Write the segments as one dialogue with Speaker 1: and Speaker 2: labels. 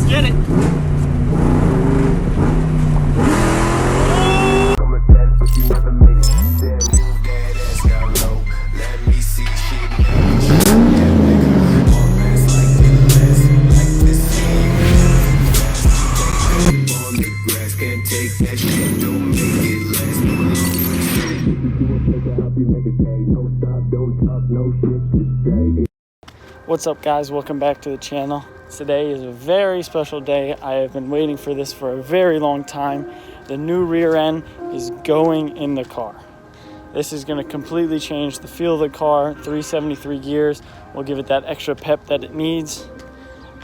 Speaker 1: get it. What's up, guys? Welcome back to the channel. Today is a very special day. I have been waiting for this for a very long time. The new rear end is going in the car. This is going to completely change the feel of the car. 373 gears will give it that extra pep that it needs.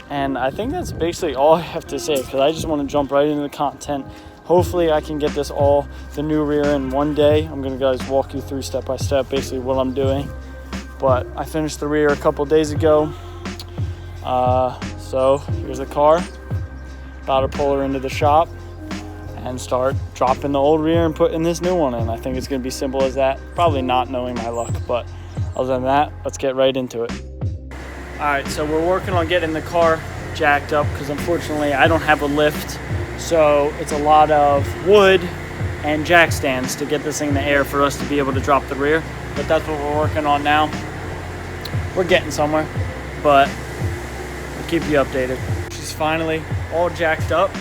Speaker 1: And I think that's basically all I have to say, because I just want to jump right into the content. Hopefully I can get this all, the new rear end, one day. I'm going to guys walk you through step by step basically what I'm doing. But I finished the rear a couple days ago. So here's the car. About to pull her into the shop and start dropping the old rear and putting this new one in. I think it's going to be simple as that. Probably not, knowing my luck, but other than that, let's get right into it. All right, so we're working on getting the car jacked up because unfortunately I don't have a lift. So it's a lot of wood and jack stands to get this thing in the air for us to be able to drop the rear. But that's what we're working on now. We're getting somewhere, but we'll keep you updated. She's finally all jacked up.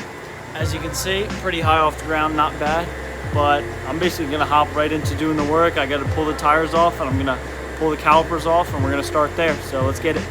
Speaker 1: As you can see, pretty high off the ground, not bad. But I'm basically gonna hop right into doing the work. I gotta pull the tires off and I'm gonna pull the calipers off and we're gonna start there. So let's get it.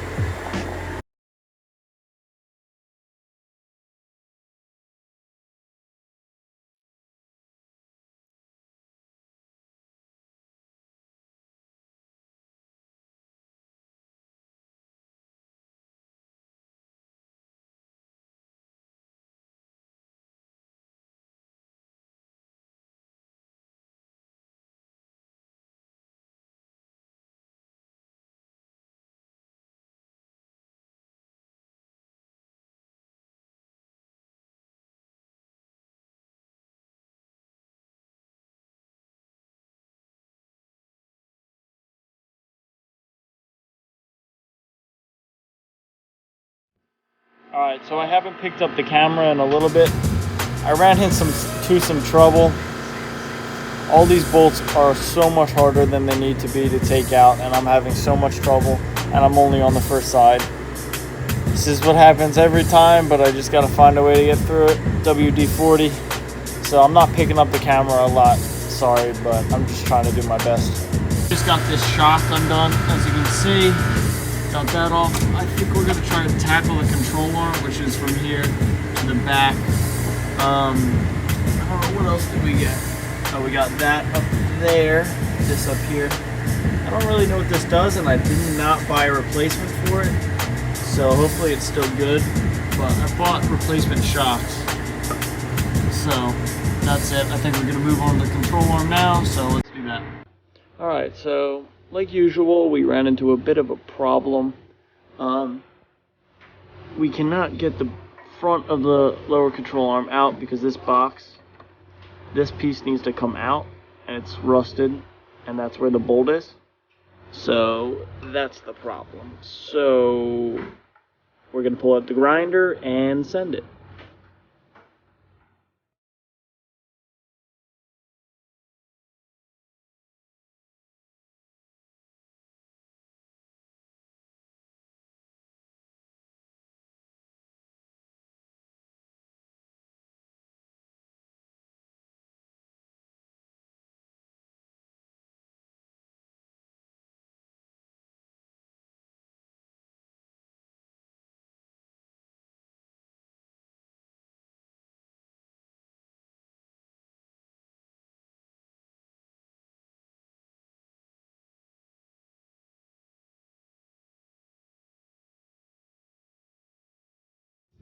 Speaker 1: All right, so I haven't picked up the camera in a little bit. I ran into some trouble. All these bolts are so much harder than they need to be to take out, and I'm having so much trouble, and I'm only on the first side. This is what happens every time, but I just gotta find a way to get through it. WD-40. So I'm not picking up the camera a lot, sorry, but I'm just trying to do my best. Just got this shock undone, as you can see. Got that off. I think we're gonna try to tackle the control arm, which is from here to the back. I don't know, what else did we get? Oh, we got that up there, this up here. I don't really know what this does, and I did not buy a replacement for it. So hopefully it's still good, but I bought replacement shocks. So that's it. I think we're gonna move on to the control arm now, so let's do that. All right, so like usual, we ran into a bit of a problem. We cannot get the front of the lower control arm out because this piece needs to come out, and it's rusted, and that's where the bolt is. So that's the problem. So we're gonna pull out the grinder and send it.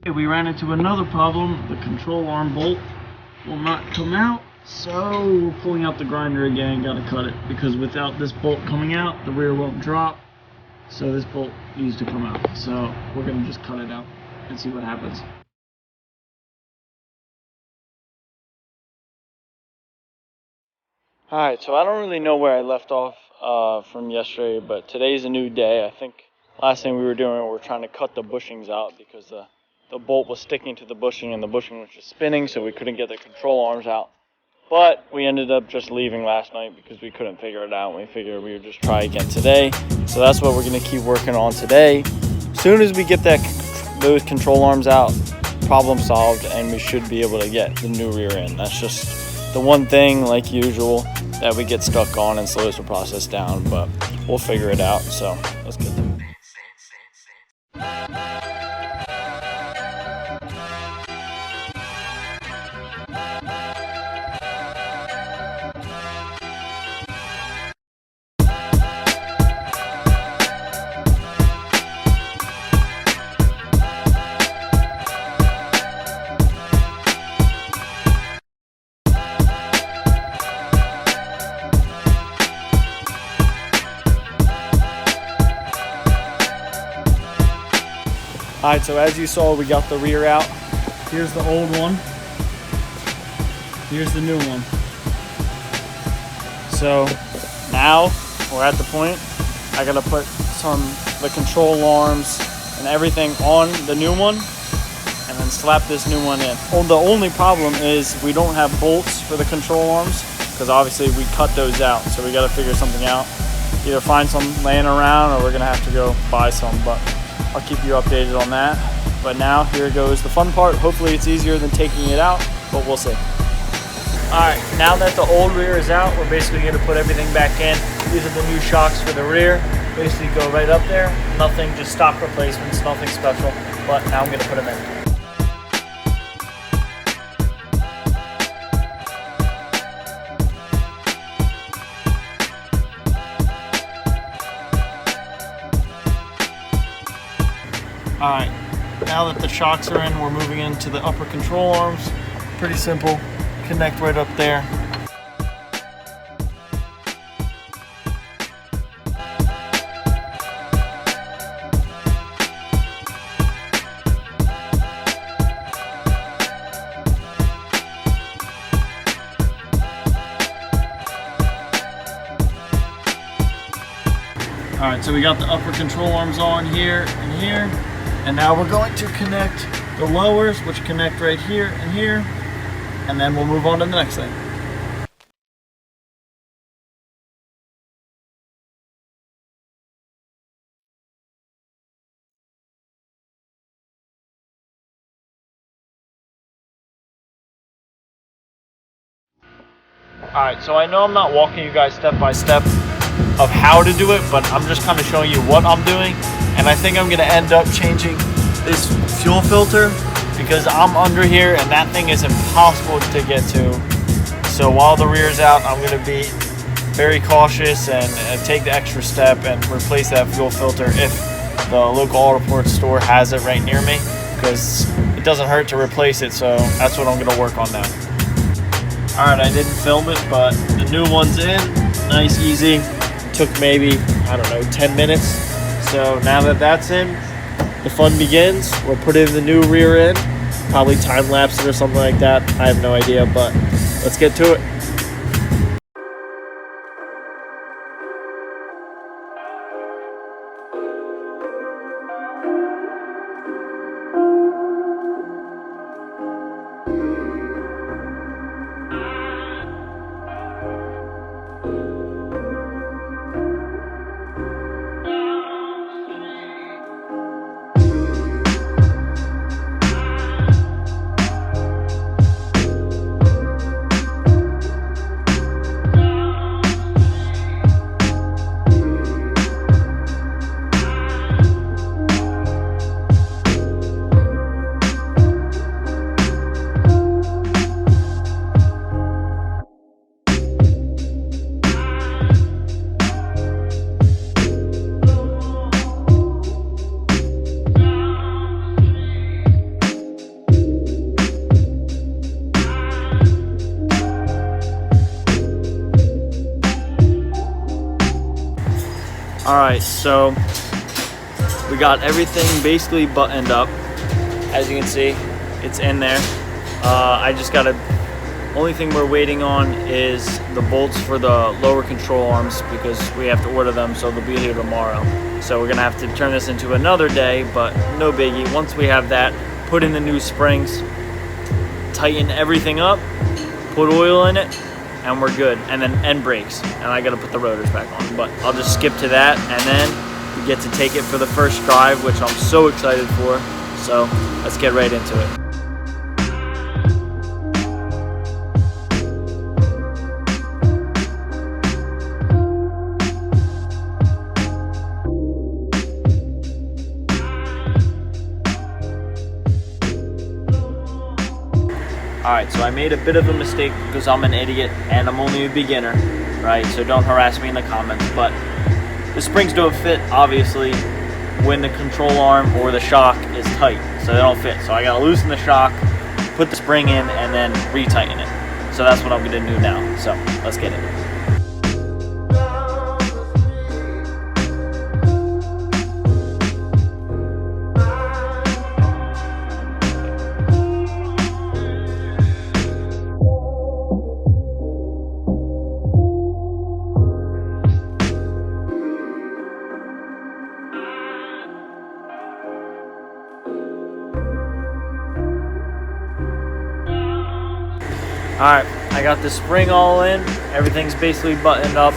Speaker 1: Okay, we ran into another problem. The control arm bolt will not come out, so we're pulling out the grinder again. Gotta cut it, because without this bolt coming out, the rear won't drop. So this bolt needs to come out. So we're gonna just cut it out and see what happens. Alright, so I don't really know where I left off from yesterday, but today's a new day. I think last thing we were doing, we were trying to cut the bushings out because the the bolt was sticking to the bushing and the bushing was just spinning, so we couldn't get the control arms out. But we ended up just leaving last night because we couldn't figure it out. We figured we would just try again today. So that's what we're going to keep working on today. As soon as we get those control arms out, problem solved, and we should be able to get the new rear end. That's just the one thing, like usual, that we get stuck on and slows the process down, but we'll figure it out. So let's get to it. Alright, so as you saw, we got the rear out. Here's the old one. Here's the new one. So now we're at the point I gotta put the control arms and everything on the new one and then slap this new one in. Oh, the only problem is we don't have bolts for the control arms because obviously we cut those out. So we gotta figure something out. Either find some laying around or we're gonna have to go buy some, but I'll keep you updated on that. But now here goes the fun part. Hopefully it's easier than taking it out, but we'll see. Alright, now that the old rear is out, we're basically going to put everything back in. These are the new shocks for the rear. Basically go right up there. Nothing, just stock replacements, nothing special. But now I'm going to put them in. Alright, now that the shocks are in, we're moving into the upper control arms. Pretty simple, connect right up there. Alright, so we got the upper control arms on here and here. And now we're going to connect the lowers, which connect right here and here, and then we'll move on to the next thing. Alright, so I know I'm not walking you guys step by step of how to do it, but I'm just kind of showing you what I'm doing. And I think I'm going to end up changing this fuel filter because I'm under here and that thing is impossible to get to. So while the rear's out, I'm going to be very cautious and take the extra step and replace that fuel filter if the local auto parts store has it right near me, because it doesn't hurt to replace it. So that's what I'm going to work on now. Alright, I didn't film it, but the new one's in. Nice, easy. Took maybe, I don't know, 10 minutes. So now that that's in, the fun begins. We'll put in the new rear end, probably time lapse it or something like that. I have no idea, but let's get to it. Alright, so we got everything basically buttoned up. As you can see, it's in there. I just gotta, only thing we're waiting on is the bolts for the lower control arms because we have to order them, so they'll be here tomorrow. So we're gonna have to turn this into another day, but no biggie. Once we have that put in the new springs, tighten everything up, put oil in it, and we're good. And then end brakes, and I gotta put the rotors back on. But I'll just skip to that, and then we get to take it for the first drive, which I'm so excited for. So let's get right into it. Alright, so I made a bit of a mistake because I'm an idiot and I'm only a beginner, right? So don't harass me in the comments, but the springs don't fit, obviously, when the control arm or the shock is tight. So they don't fit. So I gotta loosen the shock, put the spring in, and then retighten it. So that's what I'm gonna do now. So let's get it. Alright, I got the spring all in, everything's basically buttoned up.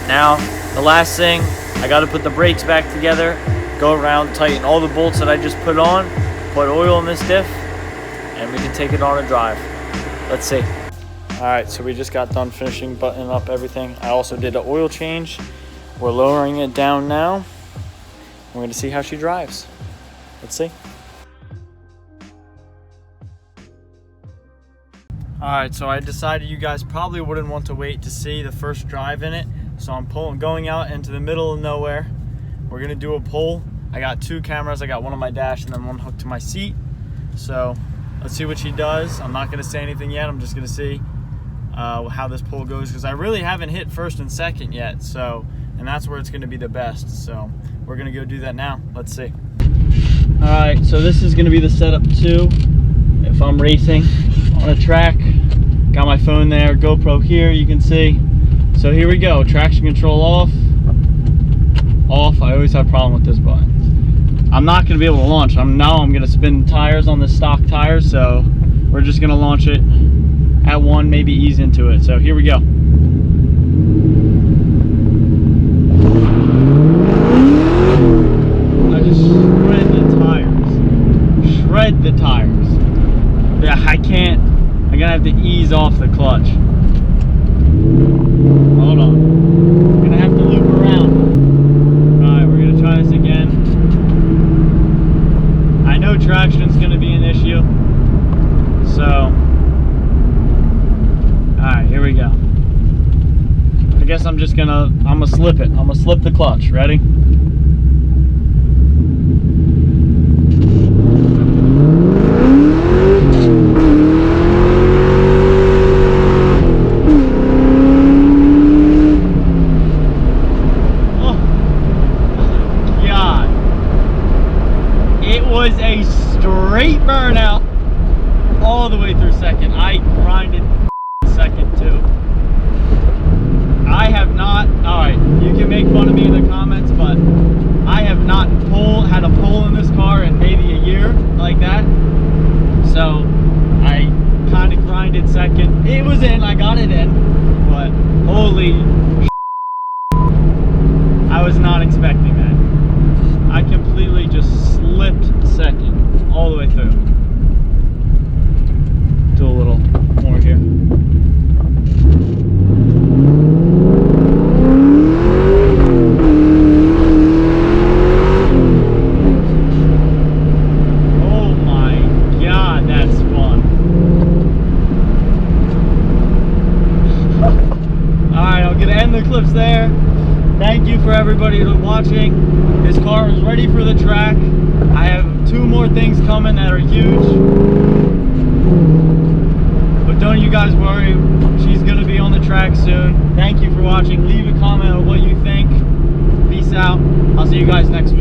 Speaker 1: Now, the last thing, I got to put the brakes back together, go around, tighten all the bolts that I just put on, put oil in this diff, and we can take it on a drive. Let's see. Alright, so we just got done finishing buttoning up everything. I also did an oil change. We're lowering it down now. We're going to see how she drives. Let's see. Alright, so I decided you guys probably wouldn't want to wait to see the first drive in it. So I'm going out into the middle of nowhere. We're gonna do a pull. I got two cameras. I got one on my dash and then one hooked to my seat. So let's see what she does. I'm not gonna say anything yet. I'm just gonna see how this pull goes, because I really haven't hit first and second yet. So, and that's where it's gonna be the best. So we're gonna go do that now. Let's see. Alright, so this is gonna be the setup 2 if I'm racing on a track. Got my phone there, GoPro here, you can see. So here we go, traction control off. I always have a problem with this button. I'm not gonna be able to launch. I'm gonna spin tires on the stock tires, so we're just gonna launch it at 1, maybe ease into it. So here we go. I just shred the tires. Shred the tires. Yeah, I'm gonna have to ease off the clutch. Hold on. I'm gonna have to loop around. Alright, we're gonna try this again. I know traction's gonna be an issue. So, alright, here we go. I guess I'm gonna slip it. I'm gonna slip the clutch. Ready? Was a straight burnout all the way through second. I grinded second too. I have not, alright, you can make fun of me in the comments, but I have not had a pull in this car in maybe a year like that. So I kind of grinded second. It was in, I got it in, but holy I was not expecting that. I completely just slipped second all the way through. Do a little more here. Oh my God, that's fun. Alright, I'm gonna end the clips there. Thank you for everybody watching. This car is ready for the track. I have 2 more things coming that are huge. But don't you guys worry, she's gonna be on the track soon. Thank you for watching. Leave a comment on what you think. Peace out. I'll see you guys next week.